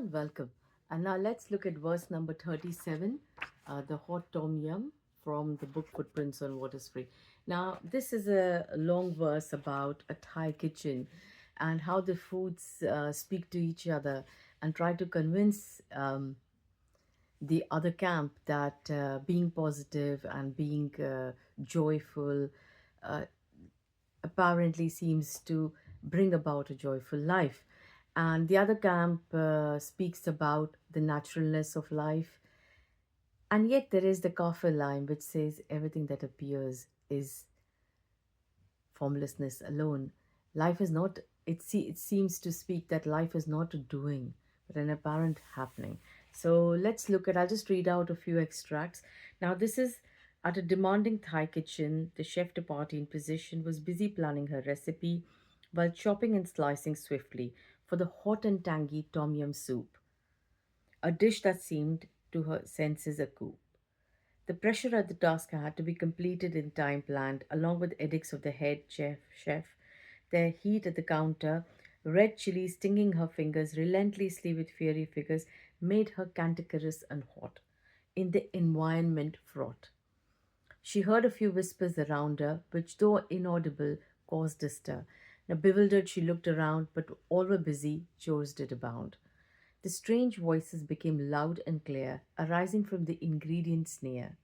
everyone, welcome. And now let's look at verse number 37, the hot tom yum from the book Footprints on Water's Free. Now, this is a long verse about a Thai kitchen and how the foods speak to each other and try to convince the other camp that being positive and being joyful uh, apparently seems to bring about a joyful life. And the other camp speaks about the naturalness of life. And yet there is the kafir line which says everything that appears is formlessness alone. Life is not, it seems to speak that life is not a doing, but an apparent happening. So let's look at, I'll just read out a few extracts. Now, this is at a demanding Thai kitchen. The chef de partie in position was busy planning her recipe while chopping and slicing swiftly for the hot and tangy tom yum soup, a dish that seemed to her senses a coup. The pressure at the task had to be completed in time planned, along with edicts of the head chef, their heat at the counter, red chili stinging her fingers relentlessly with fiery figures, made her cantankerous and hot. In the environment fraught. She heard a few whispers around her, which, though inaudible, caused a stir. Now, bewildered, she looked around, but all were busy, chores did abound. The strange voices became loud and clear, arising from the ingredients near.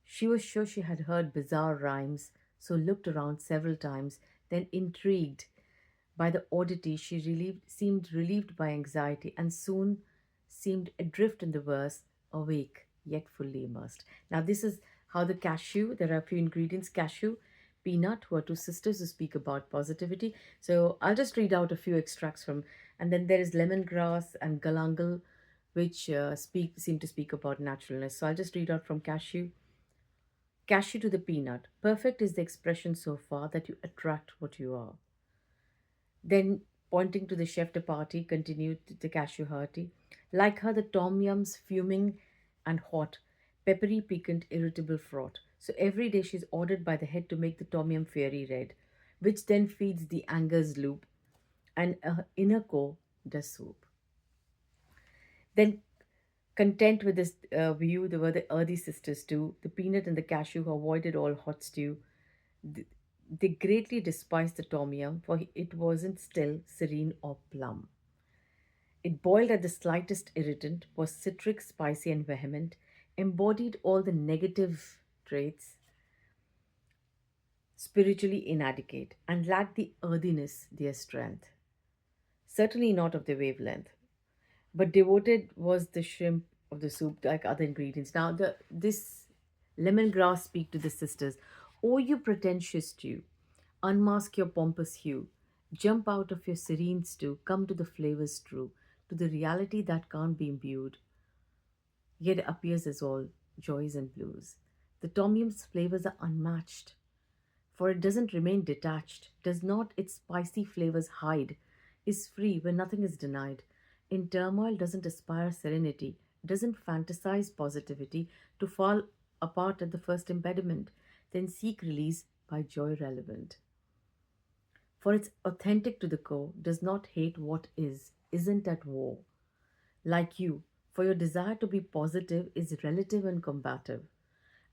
She was sure she had heard bizarre rhymes, so looked around several times, then intrigued by the oddity, seemed relieved by anxiety, and soon seemed adrift in the verse, awake yet fully immersed. Now, this is how the cashew, there are a few ingredients cashew, peanut, who are two sisters who speak about positivity. So, I'll just read out a few extracts from, and then there is lemongrass and galangal, which seem to speak about naturalness. So, I'll just read out from cashew. Cashew to the peanut. Perfect is the expression so far that you attract what you are. Then, pointing to the chef de partie, continued the cashew hearty. Like her, the tom yum's fuming and hot, peppery, piquant, irritable fraught. So every day she's ordered by the head to make the tom yum fiery red, which then feeds the anger's loop, and inner core does soup. Then, content with this view, there were the earthy sisters too, the peanut and the cashew who avoided all hot stew. Th- They greatly despised the tom yum, for it wasn't still, serene, or plum. It boiled at the slightest irritant, was citric, spicy, and vehement, embodied all the negative traits, spiritually inadequate, and lacked the earthiness, their strength. Certainly not of the wavelength. But devoted was the shrimp of the soup, like other ingredients. Now, this lemongrass speak to the sisters. O you pretentious stew, unmask your pompous hue, jump out of your serene stew, come to the flavors true, to the reality that can't be imbued, yet appears as all joys and blues. The tom yum's flavors are unmatched, for it doesn't remain detached, does not its spicy flavors hide, is free when nothing is denied. In turmoil, doesn't aspire serenity, doesn't fantasize positivity to fall apart at the first impediment, then seek release by joy relevant. For it's authentic to the core, does not hate what is, isn't at war. Like you, for your desire to be positive is relative and combative,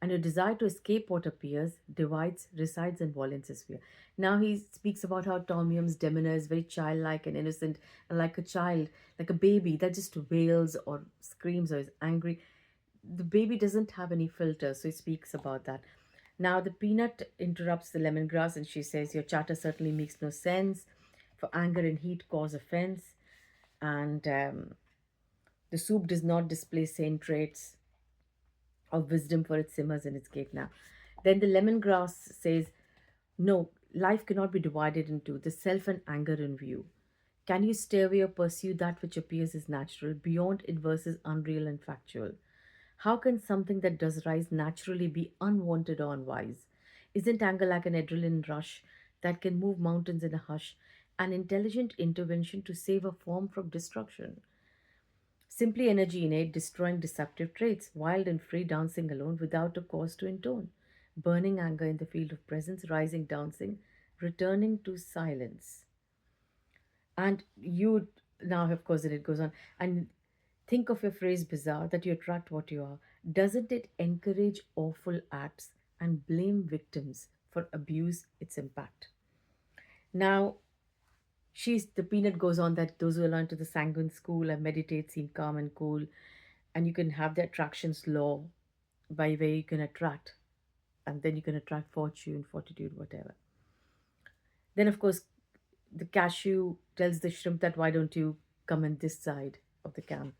and your desire to escape what appears divides, resides, and violence is fear. Now he speaks about how Tom Yum's demeanor is very childlike and innocent, and like a child, like a baby that just wails or screams or is angry. The baby doesn't have any filter, so he speaks about that. Now the peanut interrupts the lemongrass and she says, your chatter certainly makes no sense, for anger and heat cause offense, and the soup does not display sane traits of wisdom, for it simmers in its cave now. Then the lemongrass says, no, life cannot be divided into the self and anger in view. Can you stay away or pursue that which appears as natural, beyond it versus unreal and factual? How can something that does rise naturally be unwanted or unwise? Isn't anger like an adrenaline rush that can move mountains in a hush, an intelligent intervention to save a form from destruction? Simply energy innate, destroying deceptive traits, wild and free, dancing alone without a cause to intone, burning anger in the field of presence, rising, dancing, returning to silence. And you Now, of course, then it goes on. And think of your phrase bizarre, that you attract what you are. Doesn't it encourage awful acts and blame victims for abuse, its impact? Now, the peanut goes on that those who belong to the sanguine school and meditate seem calm and cool, and you can have the attractions law by where you can attract, and then you can attract fortune, fortitude, whatever. Then, of course, the cashew tells the shrimp that why don't you come in this side of the camp?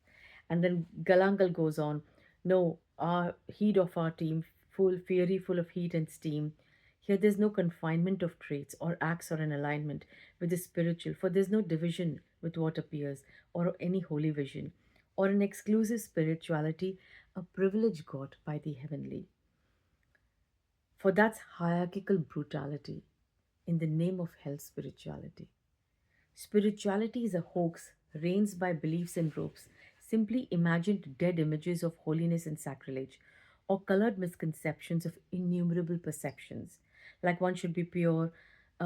And then Galangal goes on, no, our heat of our team, full fiery, full of heat and steam. Here there's no confinement of traits or acts or an alignment with the spiritual, for there's no division with what appears or any holy vision or an exclusive spirituality, a privilege got by the heavenly. For that's hierarchical brutality in the name of hell spirituality. Spirituality is a hoax raised by beliefs and ropes, simply imagined dead images of holiness and sacrilege, or colored misconceptions of innumerable perceptions, like one should be pure,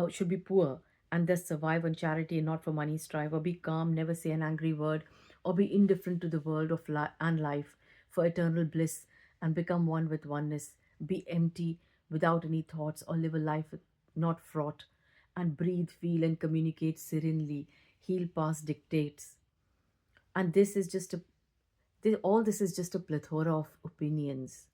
should be poor, and thus survive on charity and not for money, strive, or be calm, never say an angry word, or be indifferent to the world of and life for eternal bliss, and become one with oneness, be empty without any thoughts, or live a life not fraught and breathe, feel, and communicate serenely, heal past dictates. And all this is just a plethora of opinions.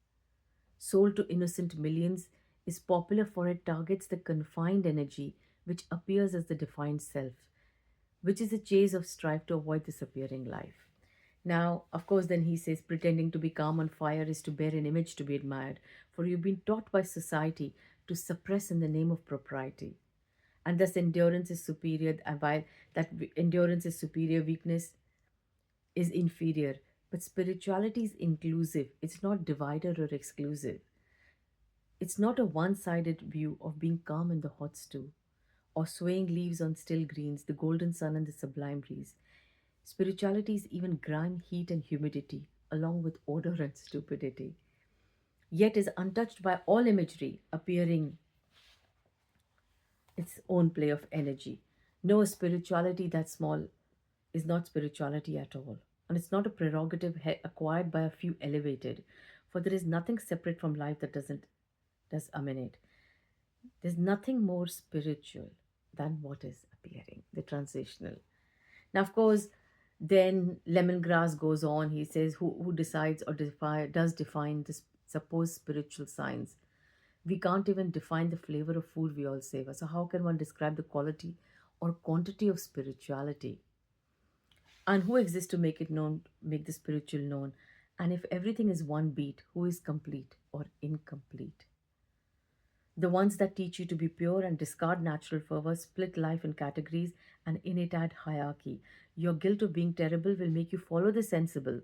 Sold to innocent millions is popular for it targets the confined energy which appears as the defined self, which is a chase of strife to avoid disappearing life. Now, of course, then he says pretending to be calm on fire is to bear an image to be admired, for you've been taught by society to suppress in the name of propriety, and thus endurance is superior, and while endurance is superior, weakness is inferior. But spirituality is inclusive, it's not divided or exclusive. It's not a one-sided view of being calm in the hot stew or swaying leaves on still greens, the golden sun and the sublime breeze. Spirituality is even grime, heat, and humidity, along with odor and stupidity, yet is untouched by all imagery appearing its own play of energy. No, spirituality that small is not spirituality at all. And it's not a prerogative acquired by a few elevated, for there is nothing separate from life that does emanate. There's nothing more spiritual than what is appearing, the transitional. Now, of course, then lemongrass goes on. He says, who decides or does define this supposed spiritual science? We can't even define the flavor of food we all savor. So, how can one describe the quality or quantity of spirituality? And who exists to make it known, make the spiritual known? And if everything is one beat, who is complete or incomplete? The ones that teach you to be pure and discard natural fervor, split life in categories, and innate hierarchy. Your guilt of being terrible will make you follow the sensible.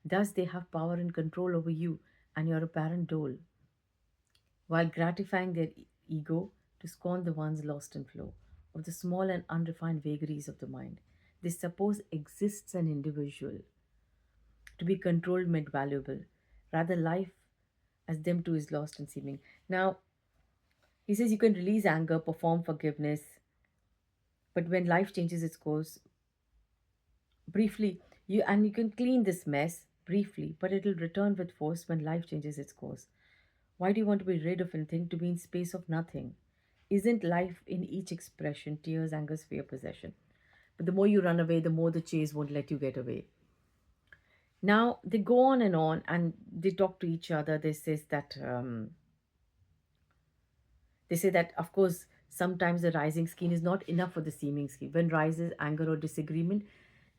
Thus, they have power and control over you and your apparent dole, while gratifying their ego to scorn the ones lost in flow of the small and unrefined vagaries of the mind. They suppose exists an individual. To be controlled meant valuable. Rather, life as them too is lost and seeming. Now, he says you can release anger, perform forgiveness, but when life changes its course, briefly, you can clean this mess briefly, but it'll return with force when life changes its course. Why do you want to be rid of anything to be in space of nothing? Isn't life in each expression, tears, anger, fear, possession? But the more you run away, the more the chase won't let you get away. Now they go on and they talk to each other. They say that, of course, sometimes the rising skin is not enough for the seeming skin. When rises anger or disagreement,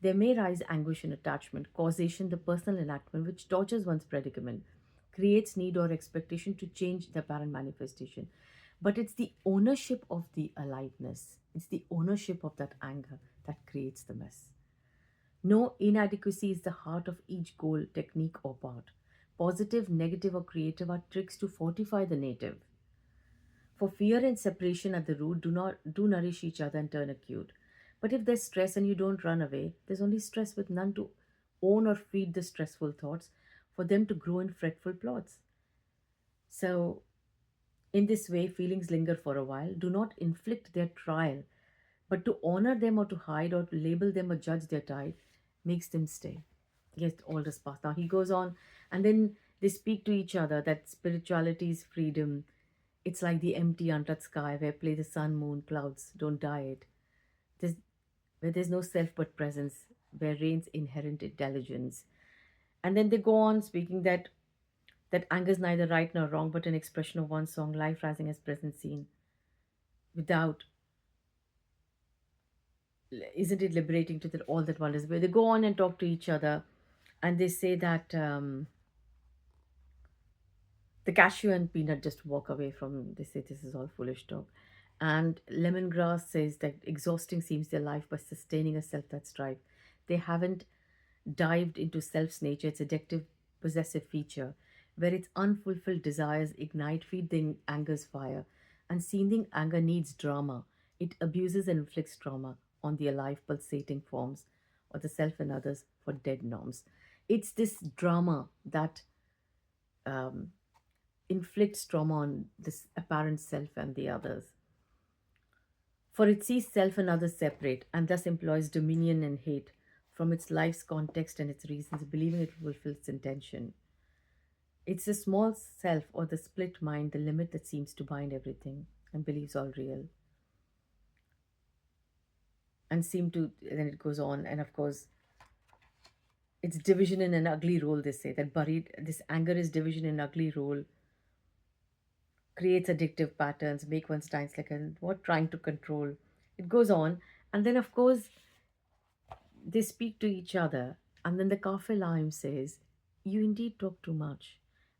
there may rise anguish and attachment, causation, the personal enactment, which tortures one's predicament, creates need or expectation to change the apparent manifestation. But it's the ownership of the aliveness, it's the ownership of that anger that creates the mess. No inadequacy is the heart of each goal, technique, or part. Positive, negative, or creative are tricks to fortify the native. For fear and separation at the root do nourish each other and turn acute. But if there's stress and you don't run away, there's only stress with none to own or feed the stressful thoughts for them to grow in fretful plots. So, in this way, feelings linger for a while. Do not inflict their trial But to honor them or to hide or to label them or judge their tide makes them stay. Yes, all this past. Now he goes on, and then they speak to each other that spirituality is freedom. It's like the empty, untouched sky where play the sun, moon, clouds, don't die it. There's, where there's no self but presence, where reigns inherent intelligence. And then they go on speaking that anger is neither right nor wrong, but an expression of one song, life rising as present scene. Without, isn't it liberating to that all that one is? Where they go on and talk to each other, and they say that the cashew and peanut just walk away from. They say this is all foolish talk, and lemongrass says that exhausting seems their life, but sustaining a self that strive. They haven't dived into self's nature, its addictive, possessive feature, where its unfulfilled desires ignite, feed the anger's fire. And seething anger needs drama. It abuses and inflicts trauma on the alive, pulsating forms of the self and others for dead norms. It's this drama that um, inflicts trauma on this apparent self and the others. For it sees self and others separate, and thus employs dominion and hate from its life's context and its reasons, believing it will fulfill its intention. It's the small self or the split mind, the limit that seems to bind everything and believes all real. And seem to, then it goes on, and of course, it's division in an ugly role, they say, that buried, this anger is division in ugly role, creates addictive patterns, make one's times like a what trying to control. It goes on, and then of course they speak to each other, and then the Kafir Lime says, "You indeed talk too much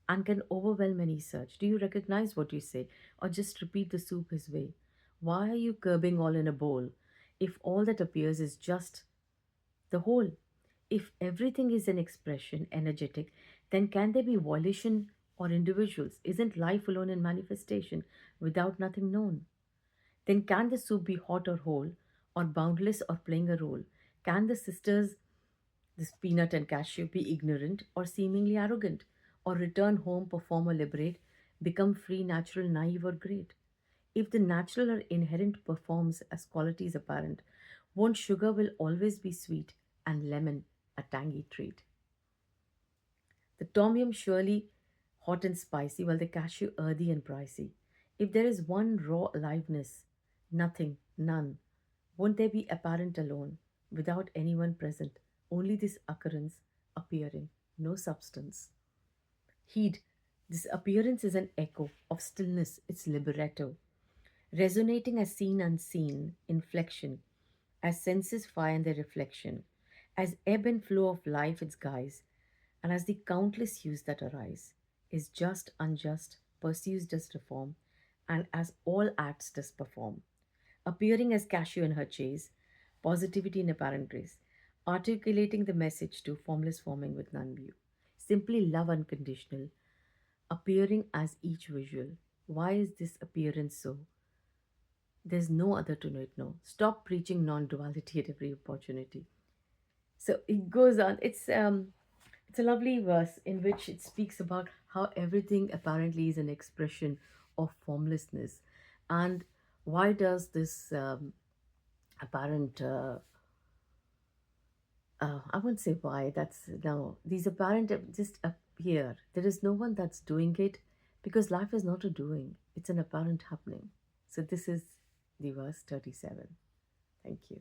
and can overwhelm any search. Do you recognize what you say, or just repeat the soup his way? Why are you curbing all in a bowl if all that appears is just the whole? If everything is an expression, energetic, then can there be volition or individuals? Isn't life alone in manifestation without nothing known? Then can the soup be hot or whole, or boundless or playing a role? Can the sisters, this peanut and cashew, be ignorant or seemingly arrogant, or return home, perform or liberate, become free, natural, naive, or great? If the natural or inherent performs as qualities apparent, won't sugar will always be sweet and lemon a tangy treat? The tom yum surely hot and spicy, while the cashew earthy and pricey. If there is one raw aliveness, nothing, none, won't there be apparent alone, without anyone present, only this occurrence appearing, no substance? Heed, this appearance is an echo of stillness, its libretto, resonating as seen unseen, inflection, as senses find their reflection, as ebb and flow of life its guise, and as the countless hues that arise, is just, unjust, pursues does reform, and as all acts does perform, appearing as cashew in her chase, positivity in apparent grace, articulating the message to formless forming with none view, simply love unconditional, appearing as each visual. Why is this appearance so? There's no other to know it, no. Stop preaching non duality at every opportunity. So it goes on. It's a lovely verse in which it speaks about how everything apparently is an expression of formlessness, and why does this apparent I won't say why. That's no. These apparent just appear. There is no one that's doing it because life is not a doing. It's an apparent happening. So this is the verse 37. Thank you.